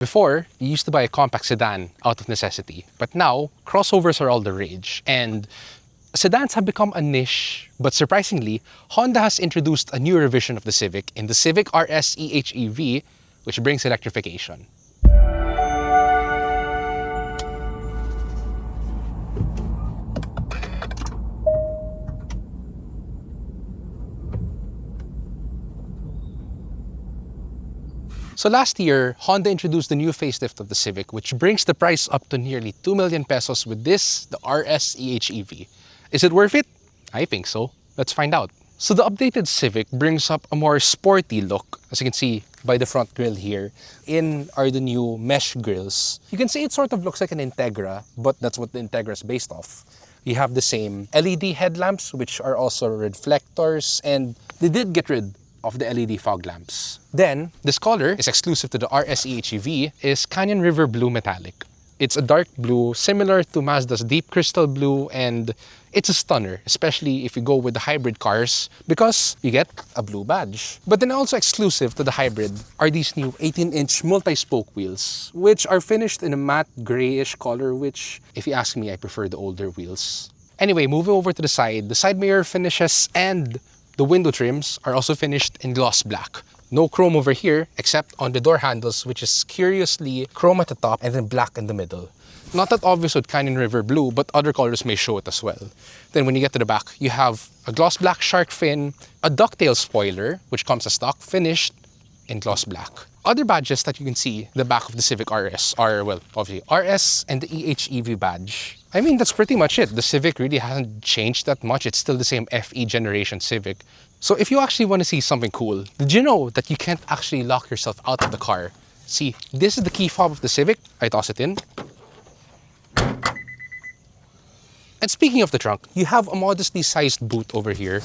Before, you used to buy a compact sedan out of necessity, but now, crossovers are all the rage, and sedans have become a niche, but surprisingly, Honda has introduced a new revision of the Civic in the Civic RS HEV, which brings electrification. So last year, Honda introduced the new facelift of the Civic, which brings the price up to nearly 2 million pesos with this, the RS HEV. Is it worth it? I think so. Let's find out. So the updated Civic brings up a more sporty look. As you can see by the front grille here, in are the new mesh grills. You can say it sort of looks like an Integra, but that's what the Integra is based off. You have the same LED headlamps, which are also reflectors, and they did get rid of the LED fog lamps. Then, this color is exclusive to the RS HEV, is Canyon River Blue Metallic. It's a dark blue, similar to Mazda's Deep Crystal Blue, and it's a stunner, especially if you go with the hybrid cars, because you get a blue badge. But then also exclusive to the hybrid are these new 18-inch multi-spoke wheels, which are finished in a matte grayish color, which, if you ask me, I prefer the older wheels. Anyway, moving over to the side mirror finishes and the window trims are also finished in gloss black. No chrome over here, except on the door handles, which is curiously chrome at the top and then black in the middle. Not that obvious with Canyon River Blue, but other colors may show it as well. Then when you get to the back, you have a gloss black shark fin, a ducktail spoiler, which comes as stock, finished in gloss black. Other badges that you can see the back of the Civic RS are, well, obviously RS and the EHEV badge. I mean, that's pretty much it. The Civic really hasn't changed that much. It's still the same FE generation Civic. So if you actually want to see something cool, did you know that you can't actually lock yourself out of the car? See, this is the key fob of the Civic. I toss it in. And speaking of the trunk, you have a modestly sized boot over here.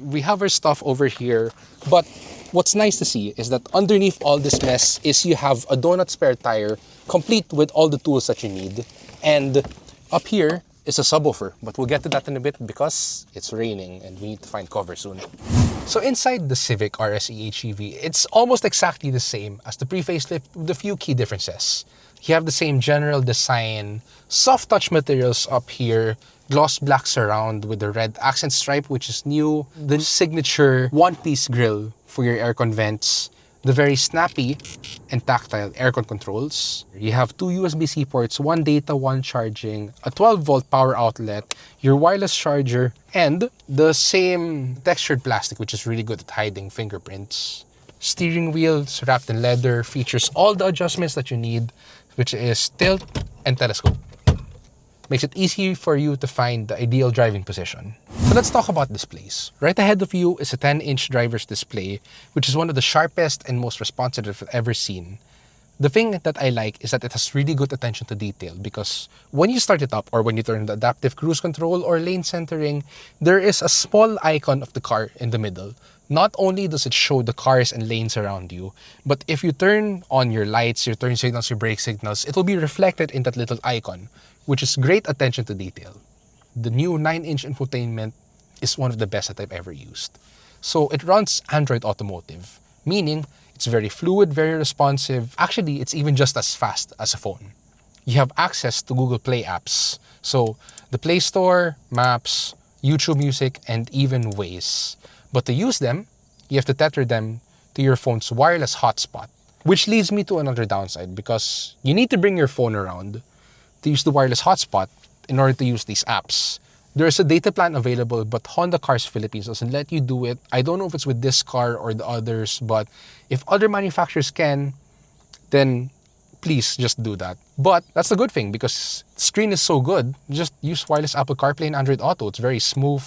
We have our stuff over here, but what's nice to see is that underneath all this mess is you have a donut spare tire, complete with all the tools that you need. And up here is a subwoofer, but we'll get to that in a bit because it's raining and we need to find cover soon. So inside the Civic RS HEV, it's almost exactly the same as the pre-facelift with a few key differences. You have the same general design, soft touch materials up here, gloss black surround with the red accent stripe, which is new, the signature one-piece grille for your aircon vents, the very snappy and tactile aircon controls. You have two USB-C ports, one data, one charging, a 12-volt power outlet, your wireless charger, and the same textured plastic, which is really good at hiding fingerprints. Steering wheels wrapped in leather, features all the adjustments that you need, which is tilt and telescope. Makes it easy for you to find the ideal driving position. So let's talk about displays. Right ahead of you is a 10-inch driver's display, which is one of the sharpest and most responsive I've ever seen. The thing that I like is that it has really good attention to detail, because when you start it up or when you turn the adaptive cruise control or lane centering, there is a small icon of the car in the middle. Not only does it show the cars and lanes around you, but if you turn on your lights, your turn signals, your brake signals, it will be reflected in that little icon, which is great attention to detail. The new 9-inch infotainment is one of the best that I've ever used. So it runs Android Automotive, meaning it's very fluid, very responsive. Actually, it's even just as fast as a phone. You have access to Google Play apps. So the Play Store, Maps, YouTube Music, and even Waze. But to use them, you have to tether them to your phone's wireless hotspot. Which leads me to another downside, because you need to bring your phone around to use the wireless hotspot in order to use these apps. There is a data plan available, but Honda Cars Philippines doesn't let you do it. I don't know if it's with this car or the others, but if other manufacturers can, then please just do that. But that's a good thing, because the screen is so good. Just use wireless Apple CarPlay and Android Auto. It's very smooth,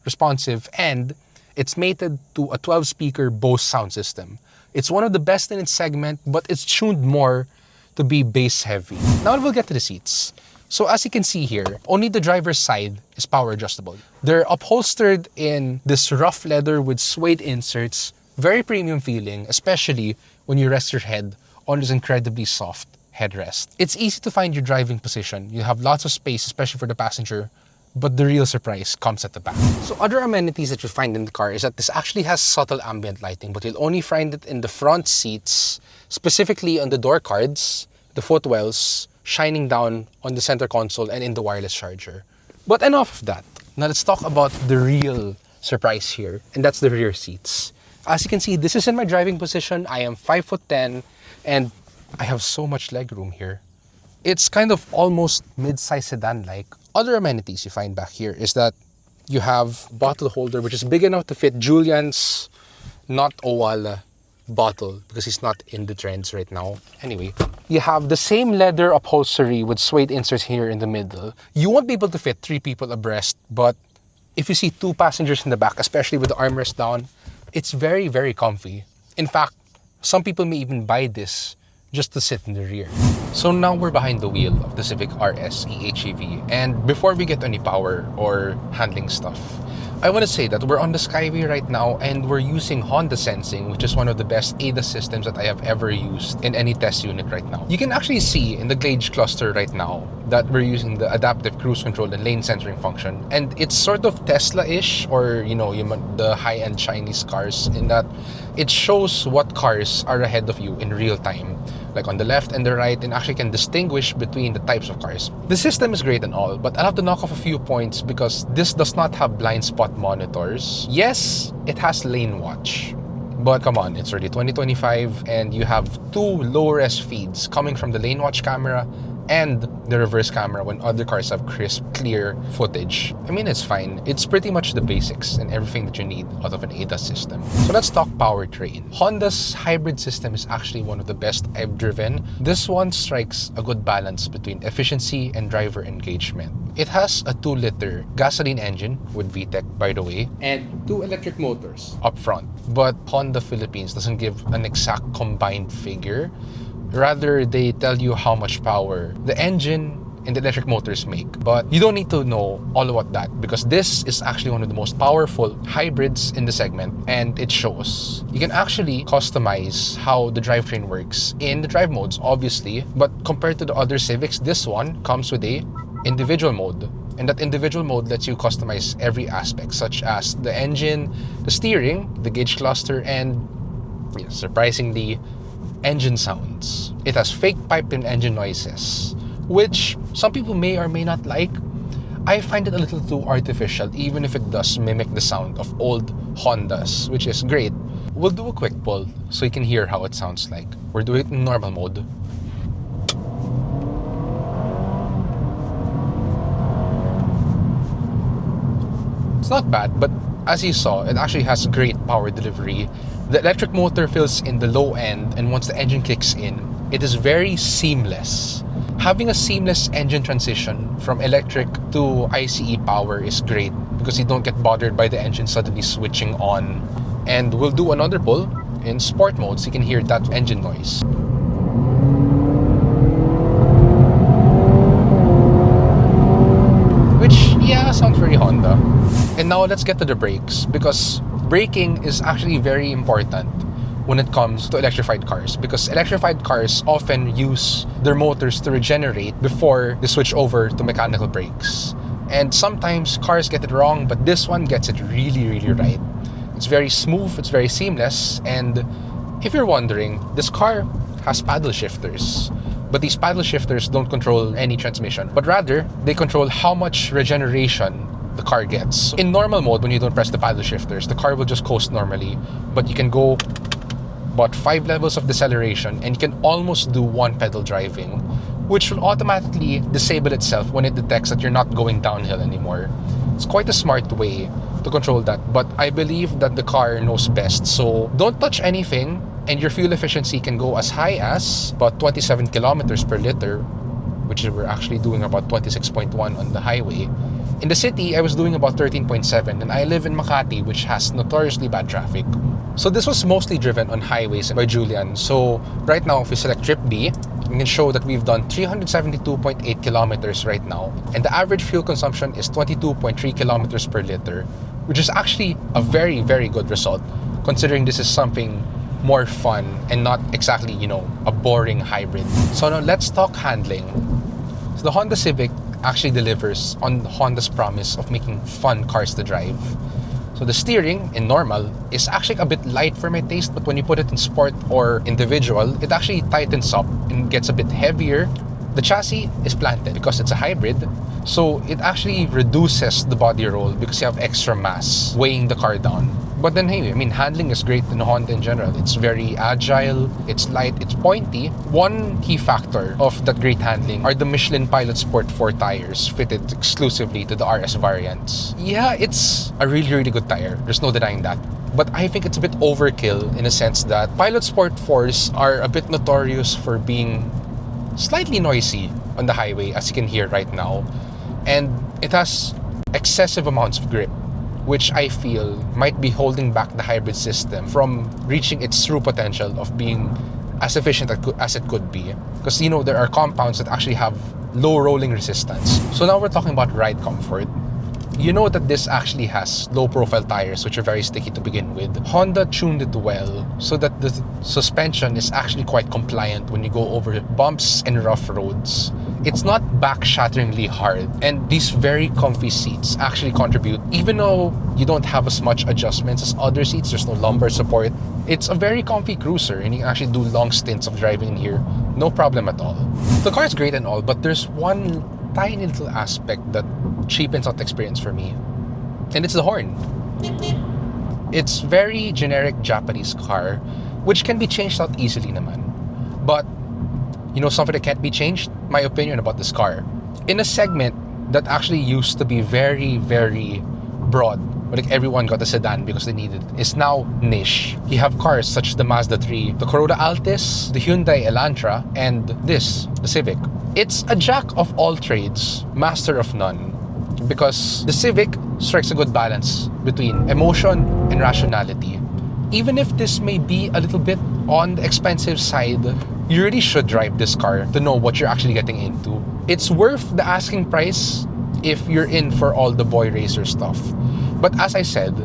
responsive, and it's mated to a 12-speaker Bose sound system. It's one of the best in its segment, but it's tuned more to be bass heavy. Now we'll get to the seats. So as you can see here, only the driver's side is power adjustable. They're upholstered in this rough leather with suede inserts, very premium feeling, especially when you rest your head on this incredibly soft headrest. It's easy to find your driving position. You have lots of space, especially for the passenger, But the real surprise comes at the back. So other amenities that you find in the car is that this actually has subtle ambient lighting, but you'll only find it in the front seats, specifically on the door cards, the footwells, shining down on the center console and in the wireless charger. But enough of that. Now let's talk about the real surprise here, and that's the rear seats. As you can see, this is in my driving position. I am 5'10", and I have so much legroom here. It's kind of almost mid-size sedan-like. Other amenities you find back here is that you have bottle holder, which is big enough to fit Julian's not Owala bottle because he's not in the trends right now. Anyway, you have the same leather upholstery with suede inserts here in the middle. You won't be able to fit 3 people abreast, but if you see 2 passengers in the back, especially with the armrest down, it's very, very comfy. In fact, some people may even buy this just to sit in the rear. So now we're behind the wheel of the Civic RS HEV, and before we get to any power or handling stuff, I want to say that we're on the Skyway right now and we're using Honda Sensing, which is one of the best ADAS systems that I have ever used in any test unit right now. You can actually see in the gauge cluster right now that we're using the adaptive cruise control and lane centering function, and it's sort of Tesla-ish, or the high-end Chinese cars, in that it shows what cars are ahead of you in real time, like on the left and the right, and actually can distinguish between the types of cars. The system is great and all, but I'll have to knock off a few points because this does not have blind spot monitors. Yes, it has lane watch, but come on, it's already 2025 and you have 2 low-res feeds coming from the lane watch camera and the reverse camera when other cars have crisp, clear footage. I mean, it's fine. It's pretty much the basics and everything that you need out of an ADAS system. So let's talk powertrain. Honda's hybrid system is actually one of the best I've driven. This one strikes a good balance between efficiency and driver engagement. It has a 2-liter gasoline engine with VTEC, by the way, and 2 electric motors up front. But Honda Philippines doesn't give an exact combined figure. Rather, they tell you how much power the engine and the electric motors make. But you don't need to know all about that because this is actually one of the most powerful hybrids in the segment, and it shows. You can actually customize how the drivetrain works in the drive modes, obviously, but compared to the other Civics, this one comes with a individual mode. And that individual mode lets you customize every aspect, such as the engine, the steering, the gauge cluster, and surprisingly, engine sounds. It has fake piped-in engine noises, which some people may or may not like. I find it a little too artificial, even if it does mimic the sound of old Hondas, which is great. We'll do a quick pull so you can hear how it sounds like. We're doing it in normal mode. It's not bad, but as you saw, it actually has great power delivery. The electric motor fills in the low end, and once the engine kicks in, it is very seamless. Having a seamless engine transition from electric to ICE power is great because you don't get bothered by the engine suddenly switching on. And we'll do another pull in sport mode so you can hear that engine noise. Which, sounds very Honda. And now let's get to the brakes, because braking is actually very important when it comes to electrified cars, because electrified cars often use their motors to regenerate before they switch over to mechanical brakes. And sometimes cars get it wrong, but this one gets it really, really right. It's very smooth, it's very seamless, and if you're wondering, this car has paddle shifters. But these paddle shifters don't control any transmission, but rather, they control how much regeneration the car gets. In normal mode, when you don't press the paddle shifters, the car will just coast normally, but you can go about 5 levels of deceleration and you can almost do 1 pedal driving, which will automatically disable itself when it detects that you're not going downhill anymore. It's quite a smart way to control that, but I believe that the car knows best, so don't touch anything and your fuel efficiency can go as high as about 27 kilometers per liter, which we're actually doing about 26.1 on the highway. In the city, I was doing about 13.7, and I live in Makati, which has notoriously bad traffic. So this was mostly driven on highways by Julian. So right now, if we select trip B, we can show that we've done 372.8 kilometers right now, and the average fuel consumption is 22.3 kilometers per liter, which is actually a very, very good result, considering this is something more fun and not exactly, a boring hybrid. So now let's talk handling. So the Honda Civic actually delivers on Honda's promise of making fun cars to drive. So the steering in normal is actually a bit light for my taste, but when you put it in sport or individual, it actually tightens up and gets a bit heavier. The chassis is planted because it's a hybrid, so it actually reduces the body roll because you have extra mass weighing the car down. But then hey, I mean, handling is great in Honda in general. It's very agile, it's light, it's pointy. One key factor of that great handling are the Michelin Pilot Sport 4 tires fitted exclusively to the RS variants. Yeah, it's a really, really good tire. There's no denying that. But I think it's a bit overkill in a sense that Pilot Sport 4s are a bit notorious for being slightly noisy on the highway, as you can hear right now. And it has excessive amounts of grip, which I feel might be holding back the hybrid system from reaching its true potential of being as efficient as it could be. Because, you know, there are compounds that actually have low rolling resistance. So now we're talking about ride comfort. You know that this actually has low profile tires, which are very sticky to begin with. Honda tuned it well so that the suspension is actually quite compliant when you go over bumps and rough roads. It's not back-shatteringly hard, and these very comfy seats actually contribute. Even though you don't have as much adjustments as other seats, there's no lumbar support, it's a very comfy cruiser, and you can actually do long stints of driving in here, no problem at all. The car is great and all, but there's one tiny little aspect that cheapens out the experience for me, and it's the horn. It's very generic Japanese car, which can be changed out easily naman. But you know something that can't be changed? My opinion about this car. In a segment that actually used to be very, very broad, like everyone got a sedan because they needed it, is now niche. You have cars such as the Mazda 3, the Corolla Altis, the Hyundai Elantra, and this, the Civic. It's a jack of all trades, master of none. Because the Civic strikes a good balance between emotion and rationality. Even if this may be a little bit on the expensive side, you really should drive this car to know what you're actually getting into. It's worth the asking price if you're in for all the boy racer stuff. But as I said,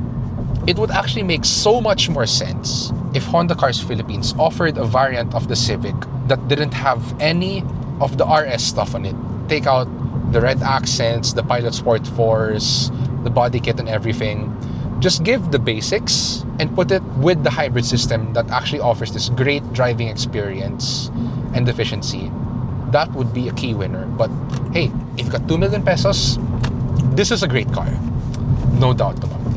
it would actually make so much more sense if Honda Cars Philippines offered a variant of the Civic that didn't have any of the RS stuff on it. Take out the red accents, the Pilot Sport 4s, the body kit and everything. Just give the basics and put it with the hybrid system that actually offers this great driving experience and efficiency. That would be a key winner. But hey, if you've got 2 million pesos, this is a great car. No doubt about it.